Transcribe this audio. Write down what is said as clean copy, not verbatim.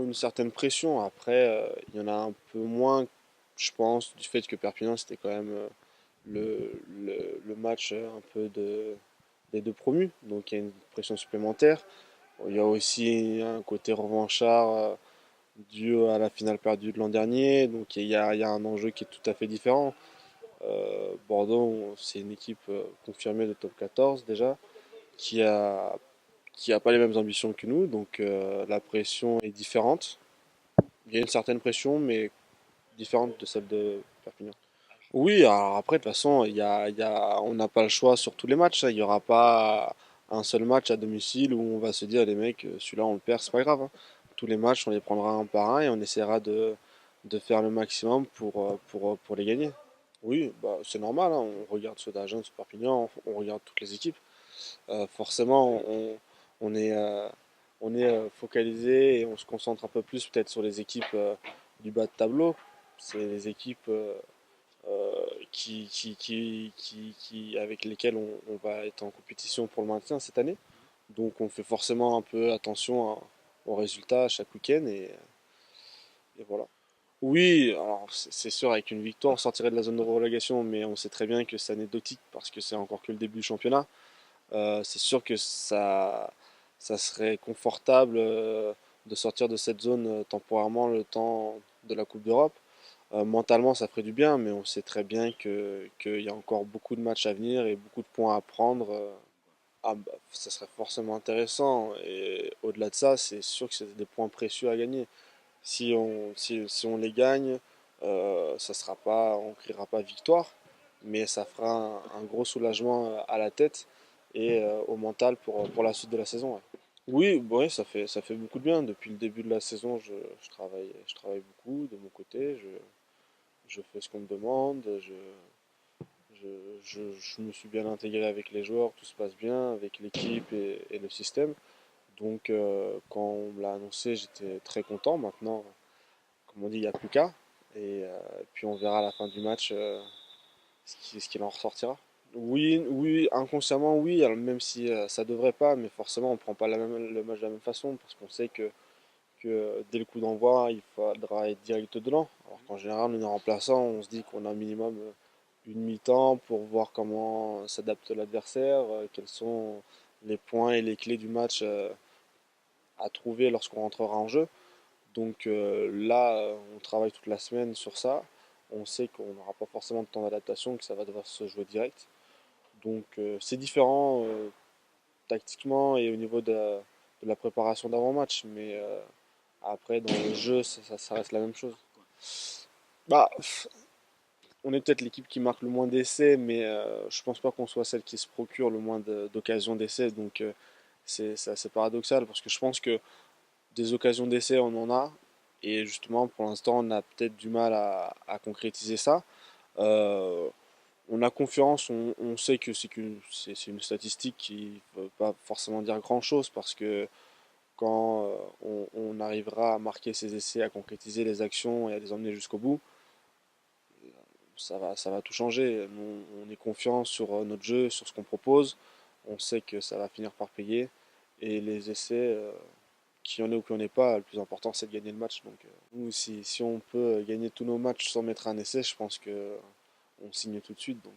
une certaine pression. Après, il y en a un peu moins, je pense, du fait que Perpignan, c'était quand même le match un peu des deux promus. Donc il y a une pression supplémentaire. Il y a aussi un côté revanchard dû à la finale perdue de l'an dernier. Donc il y a un enjeu qui est tout à fait différent. Bordeaux, c'est une équipe confirmée de top 14 déjà, qui a, qui a pas les mêmes ambitions que nous. Donc la pression est différente. Il y a une certaine pression, mais différente de celle de Perpignan. Oui, alors après, de toute façon, on n'a pas le choix sur tous les matchs, hein. Il n'y aura pas un seul match à domicile où on va se dire, les mecs, celui-là, on le perd, c'est pas grave, hein. Tous les matchs, on les prendra un par un et on essaiera de faire le maximum pour les gagner. Oui, bah, c'est normal, hein. On regarde ceux d'Agen, ceux de Perpignan, on regarde toutes les équipes. Forcément, on est, focalisé et on se concentre un peu plus peut-être sur les équipes du bas de tableau. C'est les équipes avec lesquelles on va être en compétition pour le maintien cette année. Donc on fait forcément un peu attention aux résultats à chaque week-end et voilà. Oui, alors c'est sûr, avec une victoire, on sortirait de la zone de relégation, mais on sait très bien que c'est anecdotique parce que c'est encore que le début du championnat. C'est sûr que ça serait confortable de sortir de cette zone temporairement le temps de la Coupe d'Europe. Mentalement, ça ferait du bien, mais on sait très bien qu'il y a encore beaucoup de matchs à venir et beaucoup de points à prendre. Bah, ça serait forcément intéressant. Et au-delà de ça, c'est sûr que c'est des points précieux à gagner. Si on les gagne, ça sera pas, on criera pas victoire, mais ça fera un gros soulagement à la tête et au mental pour la suite de la saison. Ouais. Oui, bah ouais, ça fait beaucoup de bien. Depuis le début de la saison, je travaille beaucoup de mon côté. Je fais ce qu'on me demande. Je, je me suis bien intégré avec les joueurs, tout se passe bien avec l'équipe et le système. Donc, quand on me l'a annoncé, j'étais très content. Maintenant, comme on dit, il n'y a plus qu'à. Et puis on verra à la fin du match ce qu'il en ressortira. Oui, oui, inconsciemment, oui, alors même si ça devrait pas, mais forcément on prend pas le match de la même façon parce qu'on sait que dès le coup d'envoi, il faudra être direct dedans. Alors qu'en général, on est remplaçant, on se dit qu'on a un minimum une mi-temps pour voir comment s'adapte l'adversaire, quels sont les points et les clés du match à trouver lorsqu'on rentrera en jeu. Donc là, on travaille toute la semaine sur ça. On sait qu'on n'aura pas forcément de temps d'adaptation, que ça va devoir se jouer direct. Donc c'est différent tactiquement et au niveau de la préparation d'avant-match, mais après dans le jeu, ça reste la même chose. Bah, on est peut-être l'équipe qui marque le moins d'essais, mais je pense pas qu'on soit celle qui se procure le moins d'occasions d'essais. Donc c'est assez paradoxal parce que je pense que des occasions d'essai, on en a. Et justement, pour l'instant, on a peut-être du mal à concrétiser ça. Euh, on a confiance, on sait que c'est une statistique qui ne veut pas forcément dire grand-chose parce que quand on arrivera à marquer ses essais, à concrétiser les actions et à les emmener jusqu'au bout, ça va tout changer. On est confiant sur notre jeu, sur ce qu'on propose. On sait que ça va finir par payer. Et les essais, qu'il y en ait ou qu'il n'y en ait pas, le plus important c'est de gagner le match. Donc, nous, si on peut gagner tous nos matchs sans mettre un essai, je pense que on signe tout de suite. Donc,